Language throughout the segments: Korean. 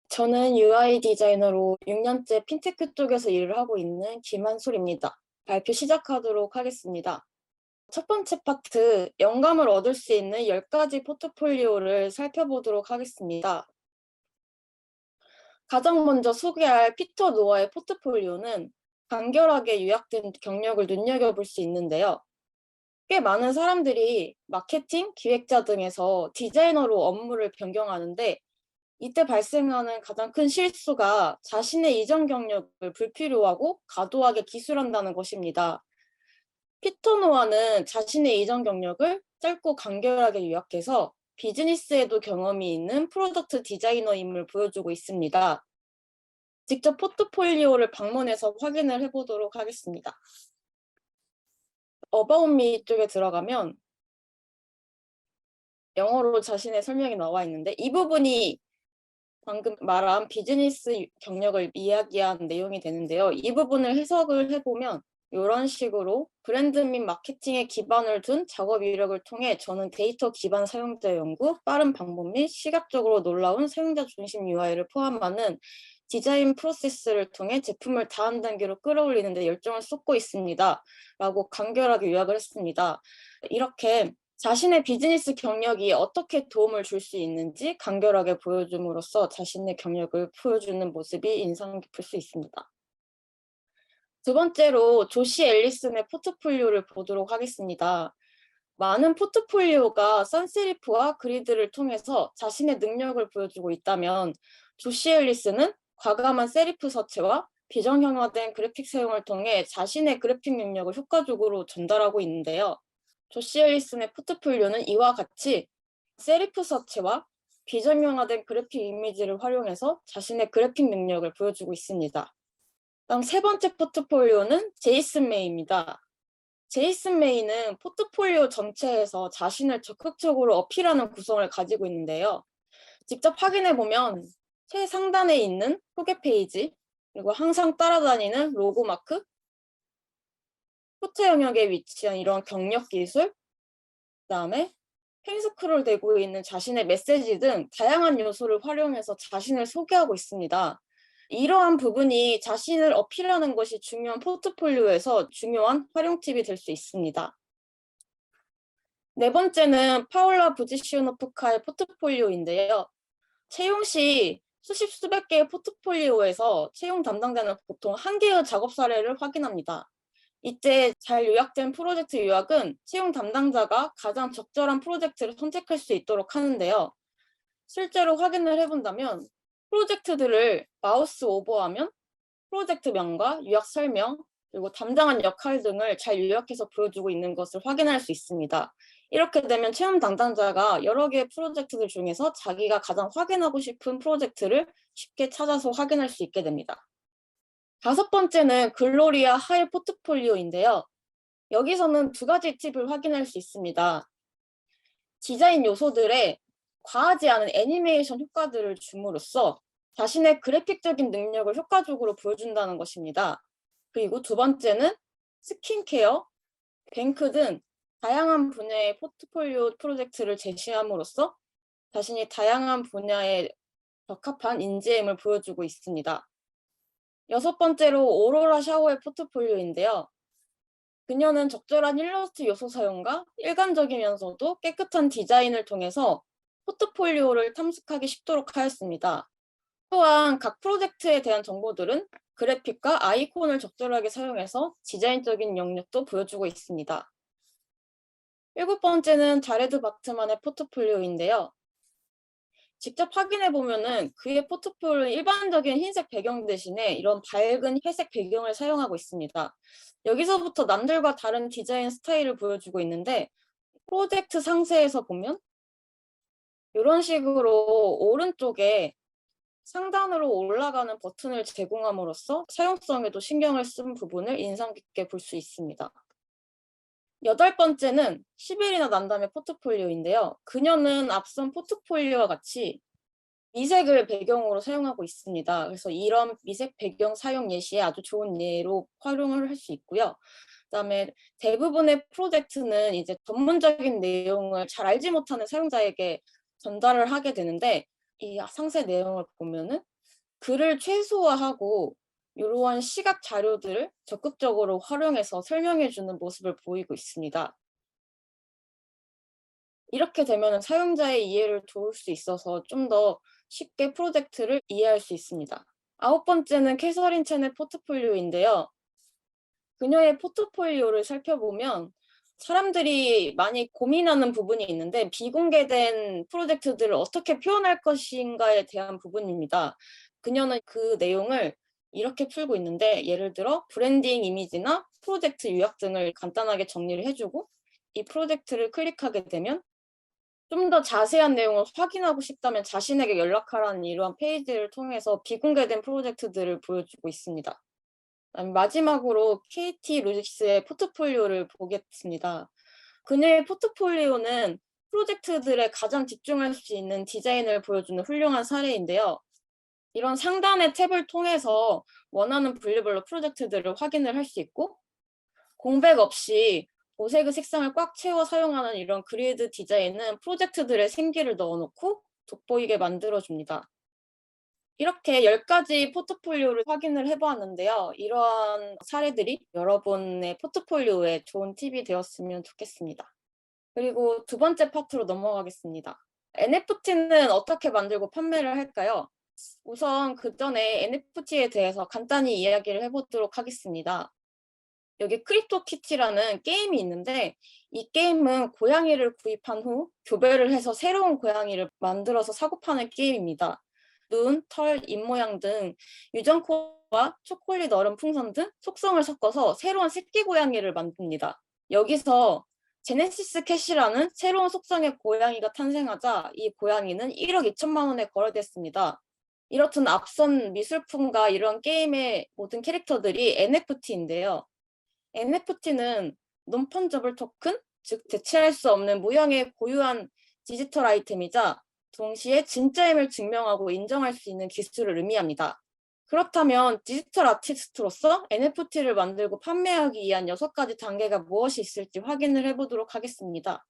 저는 UI 디자이너로 6년째 핀테크 쪽에서 일을 하고 있는 김한솔입니다. 발표 시작하도록 하겠습니다. 첫 번째 파트, 영감을 얻을 수 있는 10가지 포트폴리오를 살펴보도록 하겠습니다. 가장 먼저 소개할 피터 노아의 포트폴리오는 간결하게 요약된 경력을 눈여겨볼 수 있는데요. 꽤 많은 사람들이 마케팅, 기획자 등에서 디자이너로 업무를 변경하는데 이때 발생하는 가장 큰 실수가 자신의 이전 경력을 불필요하고 과도하게 기술한다는 것입니다. 피터 노아는 자신의 이전 경력을 짧고 간결하게 요약해서 비즈니스에도 경험이 있는 프로덕트 디자이너임을 보여주고 있습니다. 직접 포트폴리오를 방문해서 확인을 해보도록 하겠습니다. About Me 쪽에 들어가면 영어로 자신의 설명이 나와 있는데 이 부분이 방금 말한 비즈니스 경력을 이야기한 내용이 되는데요. 이 부분을 해석을 해보면 이런 식으로 브랜드 및 마케팅에 기반을 둔 작업 이력을 통해 저는 데이터 기반 사용자 연구, 빠른 방법 및 시각적으로 놀라운 사용자 중심 UI를 포함하는 디자인 프로세스를 통해 제품을 다음 단계로 끌어올리는 데 열정을 쏟고 있습니다. 라고 간결하게 요약을 했습니다. 이렇게 자신의 비즈니스 경력이 어떻게 도움을 줄 수 있는지 간결하게 보여줌으로써 자신의 경력을 보여주는 모습이 인상 깊을 수 있습니다. 두 번째로 조시 앨리슨의 포트폴리오를 보도록 하겠습니다. 많은 포트폴리오가 선세리프와 그리드를 통해서 자신의 능력을 보여주고 있다면 조시 앨리슨은 과감한 세리프 서체와 비정형화된 그래픽 사용을 통해 자신의 그래픽 능력을 효과적으로 전달하고 있는데요. 조시 앨리슨의 포트폴리오는 이와 같이 세리프 서체와 비정형화된 그래픽 이미지를 활용해서 자신의 그래픽 능력을 보여주고 있습니다. 다음 세 번째 포트폴리오는 제이슨 메이입니다. 제이슨 메이는 포트폴리오 전체에서 자신을 적극적으로 어필하는 구성을 가지고 있는데요. 직접 확인해보면 최상단에 있는 소개 페이지, 그리고 항상 따라다니는 로고마크, 후트 영역에 위치한 이런 경력 기술, 그다음에 펜스크롤 되고 있는 자신의 메시지 등 다양한 요소를 활용해서 자신을 소개하고 있습니다. 이러한 부분이 자신을 어필하는 것이 중요한 포트폴리오에서 중요한 활용 팁이 될 수 있습니다. 네 번째는 파울라 부지시오노프카의 포트폴리오인데요. 채용 시 수십 수백 개의 포트폴리오에서 채용 담당자는 보통 한 개의 작업 사례를 확인합니다. 이때 잘 요약된 프로젝트 요약은 채용 담당자가 가장 적절한 프로젝트를 선택할 수 있도록 하는데요. 실제로 확인을 해본다면 프로젝트들을 마우스 오버하면 프로젝트명과 요약 설명, 그리고 담당한 역할 등을 잘 요약해서 보여주고 있는 것을 확인할 수 있습니다. 이렇게 되면 채용 담당자가 여러 개의 프로젝트들 중에서 자기가 가장 확인하고 싶은 프로젝트를 쉽게 찾아서 확인할 수 있게 됩니다. 다섯 번째는 글로리아 하일 포트폴리오인데요. 여기서는 두 가지 팁을 확인할 수 있습니다. 디자인 요소들에 과하지 않은 애니메이션 효과들을 줌으로써 자신의 그래픽적인 능력을 효과적으로 보여준다는 것입니다. 그리고 두 번째는 스킨케어, 뱅크 등 다양한 분야의 포트폴리오 프로젝트를 제시함으로써 자신이 다양한 분야에 적합한 인재임을 보여주고 있습니다. 여섯 번째로 오로라 샤오의 포트폴리오인데요. 그녀는 적절한 일러스트 요소 사용과 일관적이면서도 깨끗한 디자인을 통해서 포트폴리오를 탐색하기 쉽도록 하였습니다. 또한 각 프로젝트에 대한 정보들은 그래픽과 아이콘을 적절하게 사용해서 디자인적인 영역도 보여주고 있습니다. 일곱 번째는 자레드 바트만의 포트폴리오인데요. 직접 확인해 보면은 그의 포트폴리오는 일반적인 흰색 배경 대신에 이런 밝은 회색 배경을 사용하고 있습니다. 여기서부터 남들과 다른 디자인 스타일을 보여주고 있는데 프로젝트 상세에서 보면 이런 식으로 오른쪽에 상단으로 올라가는 버튼을 제공함으로써 사용성에도 신경을 쓴 부분을 인상 깊게 볼 수 있습니다. 여덟 번째는 10일이나 난담의 포트폴리오인데요. 그녀는 앞선 포트폴리오와 같이 미색을 배경으로 사용하고 있습니다. 그래서 이런 미색 배경 사용 예시에 아주 좋은 예로 활용을 할 수 있고요. 그다음에 대부분의 프로젝트는 이제 전문적인 내용을 잘 알지 못하는 사용자에게 전달을 하게 되는데, 이 상세 내용을 보면은 글을 최소화하고 이러한 시각 자료들을 적극적으로 활용해서 설명해 주는 모습을 보이고 있습니다. 이렇게 되면은 사용자의 이해를 도울 수 있어서 좀 더 쉽게 프로젝트를 이해할 수 있습니다. 아홉 번째는 캐서린 첸의 포트폴리오인데요. 그녀의 포트폴리오를 살펴보면 사람들이 많이 고민하는 부분이 있는데, 비공개된 프로젝트들을 어떻게 표현할 것인가에 대한 부분입니다. 그녀는 그 내용을 이렇게 풀고 있는데, 예를 들어 브랜딩 이미지나 프로젝트 요약 등을 간단하게 정리를 해주고, 이 프로젝트를 클릭하게 되면 좀 더 자세한 내용을 확인하고 싶다면 자신에게 연락하라는 이러한 페이지를 통해서 비공개된 프로젝트들을 보여주고 있습니다. 마지막으로 KT 로직스의 포트폴리오를 보겠습니다. 그녀의 포트폴리오는 프로젝트들에 가장 집중할 수 있는 디자인을 보여주는 훌륭한 사례인데요. 이런 상단의 탭을 통해서 원하는 분류별로 프로젝트들을 확인을 할 수 있고, 공백 없이 보색의 색상을 꽉 채워 사용하는 이런 그리드 디자인은 프로젝트들의 생기를 넣어놓고 돋보이게 만들어줍니다. 이렇게 10가지 포트폴리오를 확인을 해보았는데요. 이러한 사례들이 여러분의 포트폴리오에 좋은 팁이 되었으면 좋겠습니다. 그리고 두 번째 파트로 넘어가겠습니다. NFT는 어떻게 만들고 판매를 할까요? 우선 그 전에 NFT에 대해서 간단히 이야기를 해보도록 하겠습니다. 여기 크립토키티라는 게임이 있는데, 이 게임은 고양이를 구입한 후 교배를 해서 새로운 고양이를 만들어서 사고 파는 게임입니다. 눈, 털, 입모양 등 유전코드와 초콜릿 얼음 풍선 등 속성을 섞어서 새로운 새끼 고양이를 만듭니다. 여기서 제네시스 캣이라는 새로운 속성의 고양이가 탄생하자 이 고양이는 1억 2천만 원에 거래됐습니다. 이렇듯 앞선 미술품과 이런 게임의 모든 캐릭터들이 NFT인데요. NFT는 논펀저블 토큰, 즉 대체할 수 없는 무형의 고유한 디지털 아이템이자 동시에 진짜임을 증명하고 인정할 수 있는 기술을 의미합니다. 그렇다면 디지털 아티스트로서 NFT를 만들고 판매하기 위한 6가지 단계가 무엇이 있을지 확인을 해보도록 하겠습니다.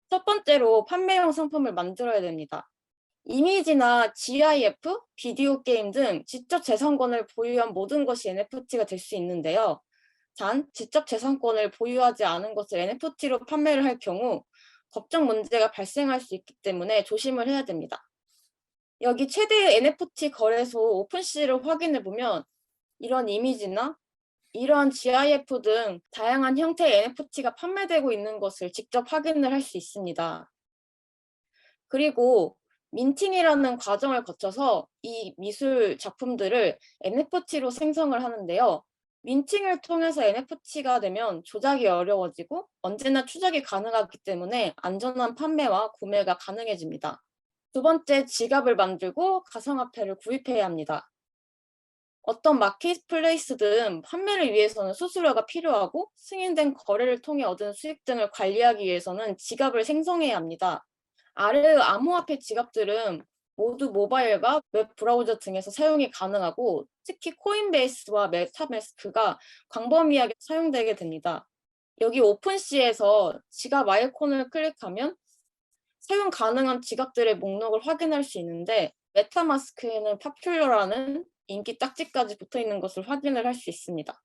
첫 번째로 판매용 상품을 만들어야 됩니다. 이미지나 GIF, 비디오 게임 등 지적 재산권을 보유한 모든 것이 NFT가 될 수 있는데요. 단, 지적 재산권을 보유하지 않은 것을 NFT로 판매를 할 경우 법적 문제가 발생할 수 있기 때문에 조심을 해야 됩니다. 여기 최대 NFT 거래소 오픈시를 확인해 보면 이런 이미지나 이러한 GIF 등 다양한 형태의 NFT가 판매되고 있는 것을 직접 확인을 할 수 있습니다. 그리고 민팅이라는 과정을 거쳐서 이 미술 작품들을 NFT로 생성을 하는데요. 민팅을 통해서 NFT가 되면 조작이 어려워지고 언제나 추적이 가능하기 때문에 안전한 판매와 구매가 가능해집니다. 두 번째, 지갑을 만들고 가상화폐를 구입해야 합니다. 어떤 마켓플레이스든 판매를 위해서는 수수료가 필요하고 승인된 거래를 통해 얻은 수익 등을 관리하기 위해서는 지갑을 생성해야 합니다. 아래 암호화폐 지갑들은 모두 모바일과 웹 브라우저 등에서 사용이 가능하고, 특히 코인베이스와 메타매스크가 광범위하게 사용되게 됩니다. 여기 오픈시에서 지갑 아이콘을 클릭하면 사용 가능한 지갑들의 목록을 확인할 수 있는데, 메타마스크에는 파퓰러라는 인기 딱지까지 붙어 있는 것을 확인을 할 수 있습니다.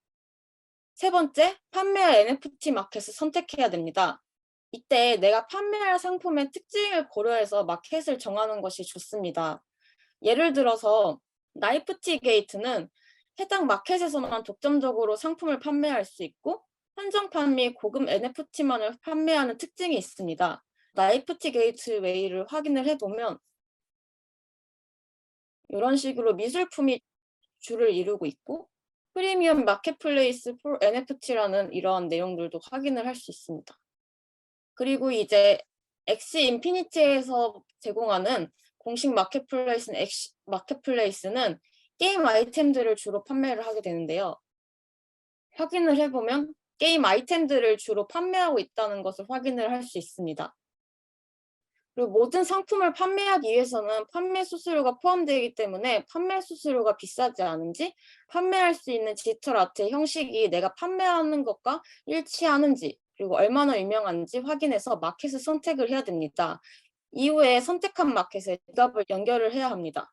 세 번째, 판매할 NFT 마켓을 선택해야 됩니다. 이때 내가 판매할 상품의 특징을 고려해서 마켓을 정하는 것이 좋습니다. 예를 들어서 나이프티 게이트는 해당 마켓에서만 독점적으로 상품을 판매할 수 있고, 한정판 및 고급 NFT만을 판매하는 특징이 있습니다. 나이프티 게이트웨이를 확인을 해보면 이런 식으로 미술품이 줄을 이루고 있고, 프리미엄 마켓플레이스 for NFT라는 이러한 내용들도 확인을 할 수 있습니다. 그리고 이제 엑시 인피니티에서 제공하는 공식 마켓플레이스는 게임 아이템들을 주로 판매를 하게 되는데요. 확인을 해보면 게임 아이템들을 주로 판매하고 있다는 것을 확인을 할 수 있습니다. 그리고 모든 상품을 판매하기 위해서는 판매 수수료가 포함되기 때문에 판매 수수료가 비싸지 않은지, 판매할 수 있는 디지털 아트의 형식이 내가 판매하는 것과 일치하는지, 그리고 얼마나 유명한지 확인해서 마켓을 선택을 해야 됩니다. 이후에 선택한 마켓에 지갑을 연결을 해야 합니다.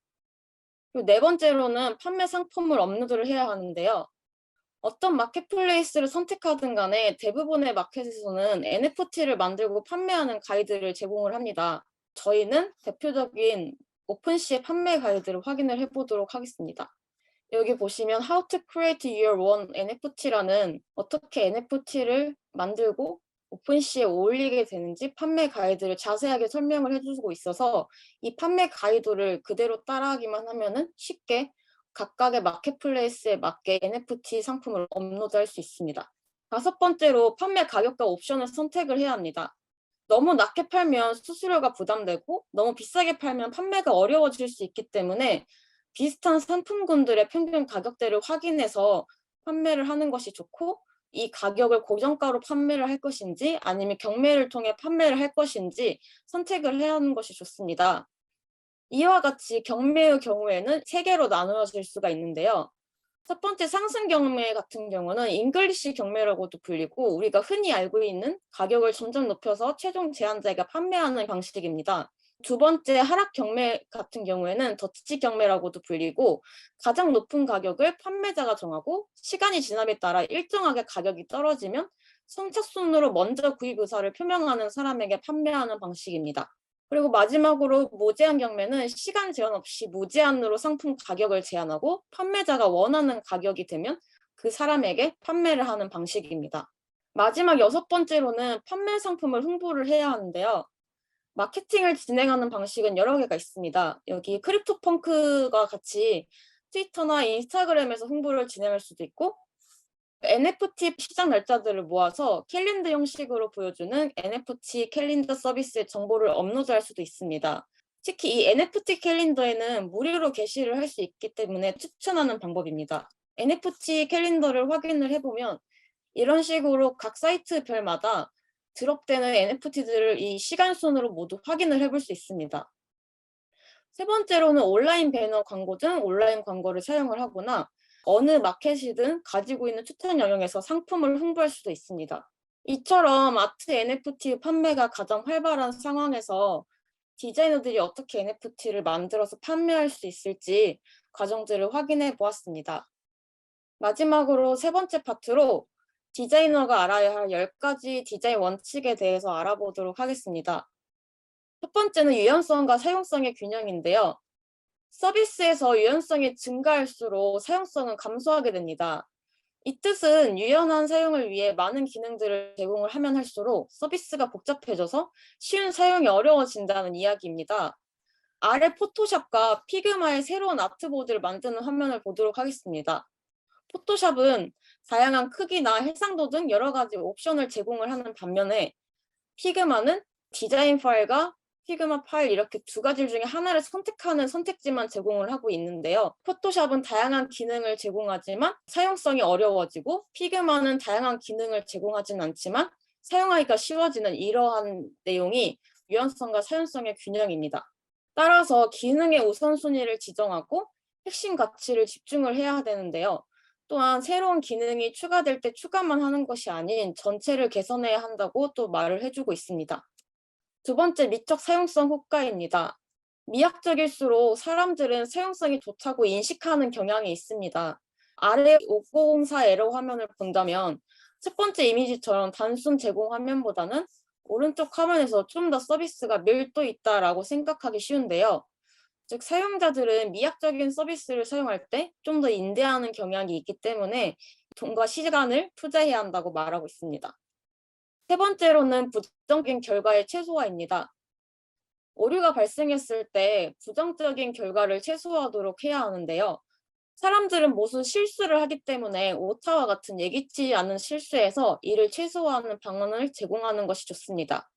그리고 네 번째로는 판매 상품을 업로드를 해야 하는데요. 어떤 마켓플레이스를 선택하든 간에 대부분의 마켓에서는 NFT를 만들고 판매하는 가이드를 제공을 합니다. 저희는 대표적인 오픈시의 판매 가이드를 확인을 해보도록 하겠습니다. 여기 보시면 How to create your own NFT라는 어떻게 NFT를 만들고 오픈시에 올리게 되는지 판매 가이드를 자세하게 설명을 해주고 있어서 이 판매 가이드를 그대로 따라하기만 하면은 쉽게 각각의 마켓플레이스에 맞게 NFT 상품을 업로드할 수 있습니다. 다섯 번째로 판매 가격과 옵션을 선택을 해야 합니다. 너무 낮게 팔면 수수료가 부담되고 너무 비싸게 팔면 판매가 어려워질 수 있기 때문에 비슷한 상품군들의 평균 가격대를 확인해서 판매를 하는 것이 좋고, 이 가격을 고정가로 판매를 할 것인지 아니면 경매를 통해 판매를 할 것인지 선택을 해야 하는 것이 좋습니다. 이와 같이 경매의 경우에는 세 개로 나누어질 수가 있는데요. 첫 번째 상승 경매 같은 경우는 잉글리시 경매라고도 불리고 우리가 흔히 알고 있는 가격을 점점 높여서 최종 제한자가 판매하는 방식입니다. 두 번째 하락 경매 같은 경우에는 더치 경매라고도 불리고 가장 높은 가격을 판매자가 정하고 시간이 지남에 따라 일정하게 가격이 떨어지면 선착순으로 먼저 구입 의사를 표명하는 사람에게 판매하는 방식입니다. 그리고 마지막으로 무제한 경매는 시간 제한 없이 무제한으로 상품 가격을 제한하고 판매자가 원하는 가격이 되면 그 사람에게 판매를 하는 방식입니다. 마지막 여섯 번째로는 판매 상품을 홍보를 해야 하는데요. 마케팅을 진행하는 방식은 여러 개가 있습니다. 여기 크립토펑크가 같이 트위터나 인스타그램에서 홍보를 진행할 수도 있고, NFT 시장 날짜들을 모아서 캘린더 형식으로 보여주는 NFT 캘린더 서비스의 정보를 업로드할 수도 있습니다. 특히 이 NFT 캘린더에는 무료로 게시를 할 수 있기 때문에 추천하는 방법입니다. NFT 캘린더를 확인을 해보면 이런 식으로 각 사이트별마다 드롭되는 NFT들을 이 시간 순으로 모두 확인을 해볼 수 있습니다. 세 번째로는 온라인 배너 광고 등 온라인 광고를 사용을 하거나 어느 마켓이든 가지고 있는 추천 영역에서 상품을 홍보할 수도 있습니다. 이처럼 아트 NFT 판매가 가장 활발한 상황에서 디자이너들이 어떻게 NFT를 만들어서 판매할 수 있을지 과정들을 확인해 보았습니다. 마지막으로 세 번째 파트로 디자이너가 알아야 할 10가지 디자인 원칙에 대해서 알아보도록 하겠습니다. 첫 번째는 유연성과 사용성의 균형인데요. 서비스에서 유연성이 증가할수록 사용성은 감소하게 됩니다. 이 뜻은 유연한 사용을 위해 많은 기능들을 제공을 하면 할수록 서비스가 복잡해져서 쉬운 사용이 어려워진다는 이야기입니다. 아래 포토샵과 피그마의 새로운 아트보드를 만드는 화면을 보도록 하겠습니다. 포토샵은 다양한 크기나 해상도 등 여러 가지 옵션을 제공을 하는 반면에 피그마는 디자인 파일과 피그마 파일 이렇게 두 가지 중에 하나를 선택하는 선택지만 제공을 하고 있는데요. 포토샵은 다양한 기능을 제공하지만 사용성이 어려워지고 피그마는 다양한 기능을 제공하지는 않지만 사용하기가 쉬워지는 이러한 내용이 유연성과 사용성의 균형입니다. 따라서 기능의 우선순위를 지정하고 핵심 가치를 집중을 해야 되는데요. 또한 새로운 기능이 추가될 때 추가만 하는 것이 아닌 전체를 개선해야 한다고 또 말을 해주고 있습니다. 두 번째, 미적 사용성 효과입니다. 미학적일수록 사람들은 사용성이 좋다고 인식하는 경향이 있습니다. 아래 5904 에러 화면을 본다면 첫 번째 이미지처럼 단순 제공 화면보다는 오른쪽 화면에서 좀 더 서비스가 밀도 있다라고 생각하기 쉬운데요. 즉 사용자들은 미학적인 서비스를 사용할 때 좀 더 인내하는 경향이 있기 때문에 돈과 시간을 투자해야 한다고 말하고 있습니다. 세 번째로는 부정적인 결과의 최소화입니다. 오류가 발생했을 때 부정적인 결과를 최소화하도록 해야 하는데요. 사람들은 무슨 실수를 하기 때문에 오타와 같은 예기치 않은 실수에서 이를 최소화하는 방안을 제공하는 것이 좋습니다.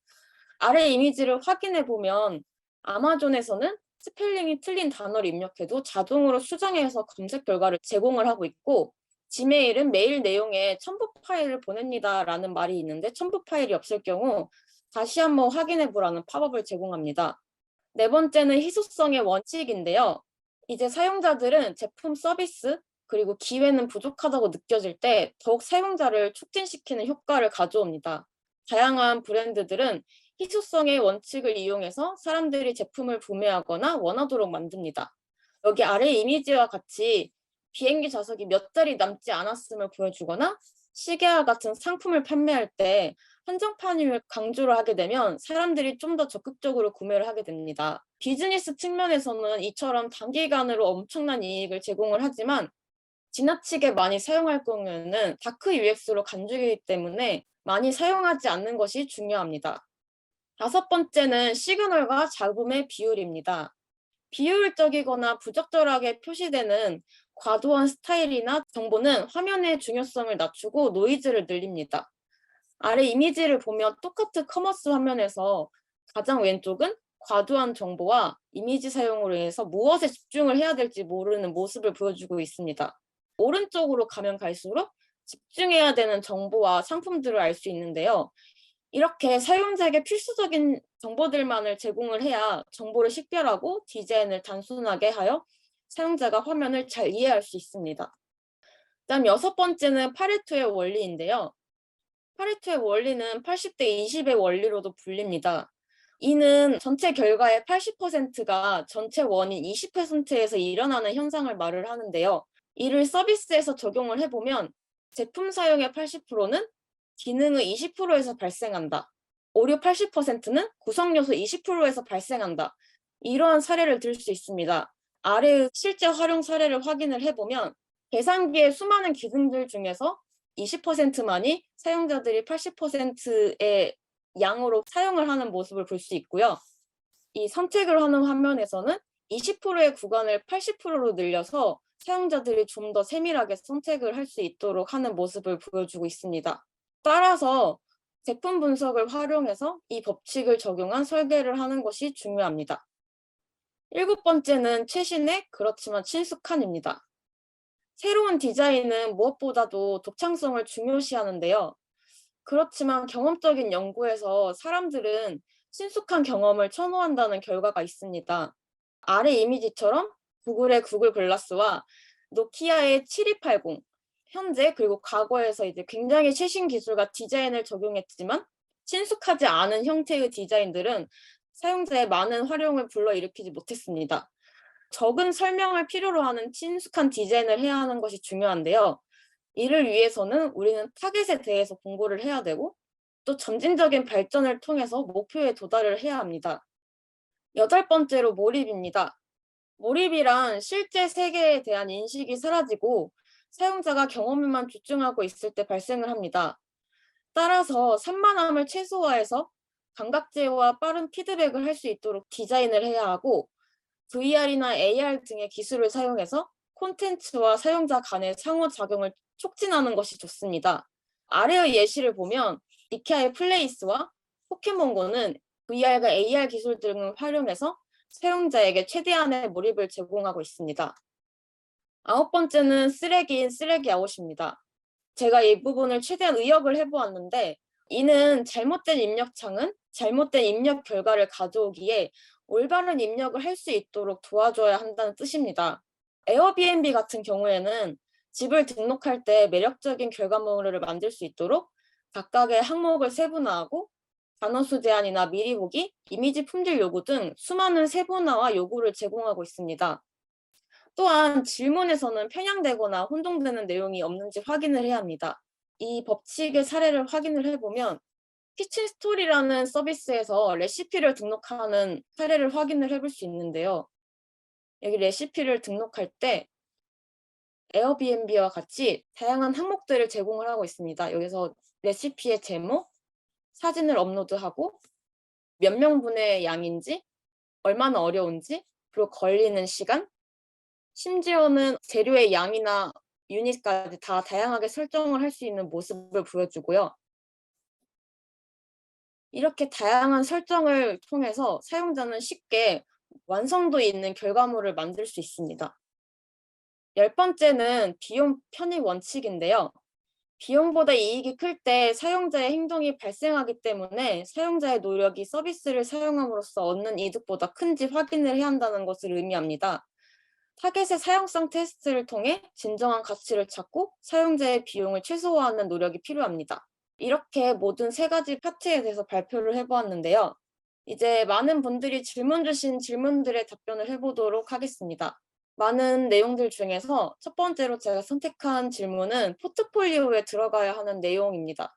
아래 이미지를 확인해 보면 아마존에서는 스펠링이 틀린 단어를 입력해도 자동으로 수정해서 검색 결과를 제공을 하고 있고, 지메일은 메일 내용에 첨부 파일을 보냅니다라는 말이 있는데 첨부 파일이 없을 경우 다시 한번 확인해 보라는 팝업을 제공합니다. 네 번째는 희소성의 원칙인데요. 이제 사용자들은 제품 서비스, 그리고 기회는 부족하다고 느껴질 때 더욱 사용자를 촉진시키는 효과를 가져옵니다. 다양한 브랜드들은 희소성의 원칙을 이용해서 사람들이 제품을 구매하거나 원하도록 만듭니다. 여기 아래 이미지와 같이 비행기 좌석이 몇 달이 남지 않았음을 보여주거나 시계와 같은 상품을 판매할 때 한정판임을 강조를 하게 되면 사람들이 좀 더 적극적으로 구매를 하게 됩니다. 비즈니스 측면에서는 이처럼 단기간으로 엄청난 이익을 제공을 하지만 지나치게 많이 사용할 경우에는 다크 UX로 간주이기 때문에 많이 사용하지 않는 것이 중요합니다. 다섯 번째는 시그널과 잡음의 비율입니다. 비효율적이거나 부적절하게 표시되는 과도한 스타일이나 정보는 화면의 중요성을 낮추고 노이즈를 늘립니다. 아래 이미지를 보면 똑같은 커머스 화면에서 가장 왼쪽은 과도한 정보와 이미지 사용으로 인해서 무엇에 집중을 해야 될지 모르는 모습을 보여주고 있습니다. 오른쪽으로 가면 갈수록 집중해야 되는 정보와 상품들을 알 수 있는데요. 이렇게 사용자에게 필수적인 정보들만을 제공을 해야 정보를 식별하고 디자인을 단순하게 하여 사용자가 화면을 잘 이해할 수 있습니다. 그다음 여섯 번째는 파레토의 원리인데요. 파레토의 원리는 80대 20의 원리로도 불립니다. 이는 전체 결과의 80%가 전체 원인 20%에서 일어나는 현상을 말을 하는데요. 이를 서비스에서 적용을 해보면 제품 사용의 80%는 기능의 20%에서 발생한다. 오류 80%는 구성 요소 20%에서 발생한다. 이러한 사례를 들 수 있습니다. 아래의 실제 활용 사례를 확인을 해보면 계산기의 수많은 기능들 중에서 20%만이 사용자들이 80%의 양으로 사용을 하는 모습을 볼 수 있고요. 이 선택을 하는 화면에서는 20%의 구간을 80%로 늘려서 사용자들이 좀 더 세밀하게 선택을 할 수 있도록 하는 모습을 보여주고 있습니다. 따라서 제품 분석을 활용해서 이 법칙을 적용한 설계를 하는 것이 중요합니다. 일곱 번째는 최신의 그렇지만 친숙한입니다. 새로운 디자인은 무엇보다도 독창성을 중요시하는데요. 그렇지만 경험적인 연구에서 사람들은 친숙한 경험을 선호한다는 결과가 있습니다. 아래 이미지처럼 구글의 구글 글라스와 노키아의 7280, 현재 그리고 과거에서 이제 굉장히 최신 기술과 디자인을 적용했지만 친숙하지 않은 형태의 디자인들은 사용자의 많은 활용을 불러일으키지 못했습니다. 적은 설명을 필요로 하는 친숙한 디자인을 해야 하는 것이 중요한데요. 이를 위해서는 우리는 타겟에 대해서 공부를 해야 되고 또 점진적인 발전을 통해서 목표에 도달을 해야 합니다. 여덟 번째로 몰입입니다. 몰입이란 실제 세계에 대한 인식이 사라지고 사용자가 경험에만 집중하고 있을 때 발생을 합니다. 따라서 산만함을 최소화해서 감각제어와 빠른 피드백을 할 수 있도록 디자인을 해야 하고 VR이나 AR 등의 기술을 사용해서 콘텐츠와 사용자 간의 상호작용을 촉진하는 것이 좋습니다. 아래의 예시를 보면 이케아의 플레이스와 포켓몬고는 VR과 AR 기술 등을 활용해서 사용자에게 최대한의 몰입을 제공하고 있습니다. 아홉 번째는 쓰레기인 쓰레기 아웃입니다. 제가 이 부분을 최대한 의역을 해보았는데 이는 잘못된 입력창은 잘못된 입력 결과를 가져오기에 올바른 입력을 할 수 있도록 도와줘야 한다는 뜻입니다. 에어비앤비 같은 경우에는 집을 등록할 때 매력적인 결과물을 만들 수 있도록 각각의 항목을 세분화하고 단어수 제한이나 미리 보기, 이미지 품질 요구 등 수많은 세분화와 요구를 제공하고 있습니다. 또한 질문에서는 편향되거나 혼동되는 내용이 없는지 확인을 해야 합니다. 이 법칙의 사례를 확인을 해보면 키친 스토리라는 서비스에서 레시피를 등록하는 사례를 확인을 해볼 수 있는데요. 여기 레시피를 등록할 때 에어비앤비와 같이 다양한 항목들을 제공을 하고 있습니다. 여기서 레시피의 제목, 사진을 업로드하고 몇 명분의 양인지, 얼마나 어려운지, 그리고 걸리는 시간, 심지어는 재료의 양이나 유닛까지 다 다양하게 설정을 할 수 있는 모습을 보여주고요. 이렇게 다양한 설정을 통해서 사용자는 쉽게 완성도 있는 결과물을 만들 수 있습니다. 열 번째는 비용 편익 원칙인데요. 비용보다 이익이 클 때 사용자의 행동이 발생하기 때문에 사용자의 노력이 서비스를 사용함으로써 얻는 이득보다 큰지 확인을 해야 한다는 것을 의미합니다. 타겟의 사용성 테스트를 통해 진정한 가치를 찾고 사용자의 비용을 최소화하는 노력이 필요합니다. 이렇게 모든 세 가지 파트에 대해서 발표를 해보았는데요. 이제 많은 분들이 질문 주신 질문들에 답변을 해보도록 하겠습니다. 많은 내용들 중에서 첫 번째로 제가 선택한 질문은 포트폴리오에 들어가야 하는 내용입니다.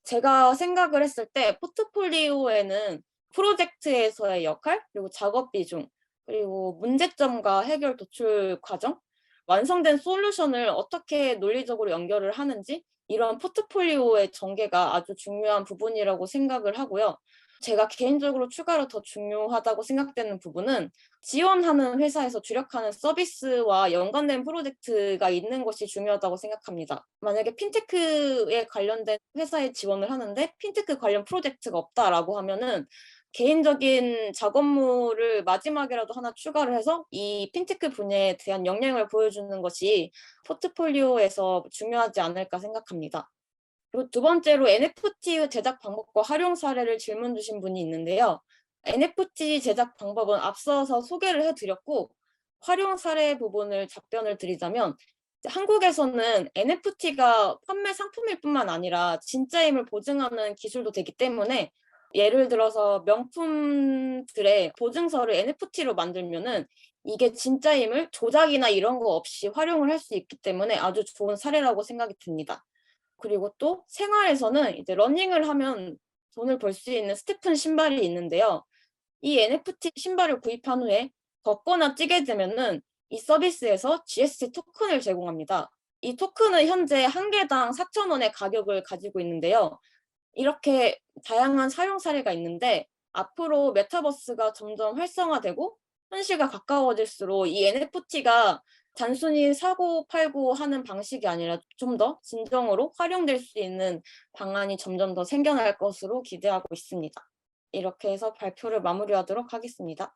제가 생각을 했을 때 포트폴리오에는 프로젝트에서의 역할, 그리고 작업 비중, 그리고 문제점과 해결 도출 과정, 완성된 솔루션을 어떻게 논리적으로 연결을 하는지 이런 포트폴리오의 전개가 아주 중요한 부분이라고 생각을 하고요. 제가 개인적으로 추가로 더 중요하다고 생각되는 부분은 지원하는 회사에서 주력하는 서비스와 연관된 프로젝트가 있는 것이 중요하다고 생각합니다. 만약에 핀테크에 관련된 회사에 지원을 하는데 핀테크 관련 프로젝트가 없다라고 하면은 개인적인 작업물을 마지막이라도 하나 추가를 해서 이 핀테크 분야에 대한 역량을 보여주는 것이 포트폴리오에서 중요하지 않을까 생각합니다. 그리고 두 번째로 NFT 제작 방법과 활용 사례를 질문 주신 분이 있는데요. NFT 제작 방법은 앞서서 소개를 해드렸고 활용 사례 부분을 답변을 드리자면 한국에서는 NFT가 판매 상품일 뿐만 아니라 진짜임을 보증하는 기술도 되기 때문에 예를 들어서 명품들의 보증서를 NFT로 만들면은 이게 진짜임을 조작이나 이런 거 없이 활용을 할 수 있기 때문에 아주 좋은 사례라고 생각이 듭니다. 그리고 또 생활에서는 이제 러닝을 하면 돈을 벌 수 있는 스테픈 신발이 있는데요. 이 NFT 신발을 구입한 후에 걷거나 뛰게 되면은 이 서비스에서 GST 토큰을 제공합니다. 이 토큰은 현재 한 개당 4,000원의 가격을 가지고 있는데요. 이렇게 다양한 사용 사례가 있는데 앞으로 메타버스가 점점 활성화되고 현실과 가까워질수록 이 NFT가 단순히 사고 팔고 하는 방식이 아니라 좀 더 진정으로 활용될 수 있는 방안이 점점 더 생겨날 것으로 기대하고 있습니다. 이렇게 해서 발표를 마무리하도록 하겠습니다.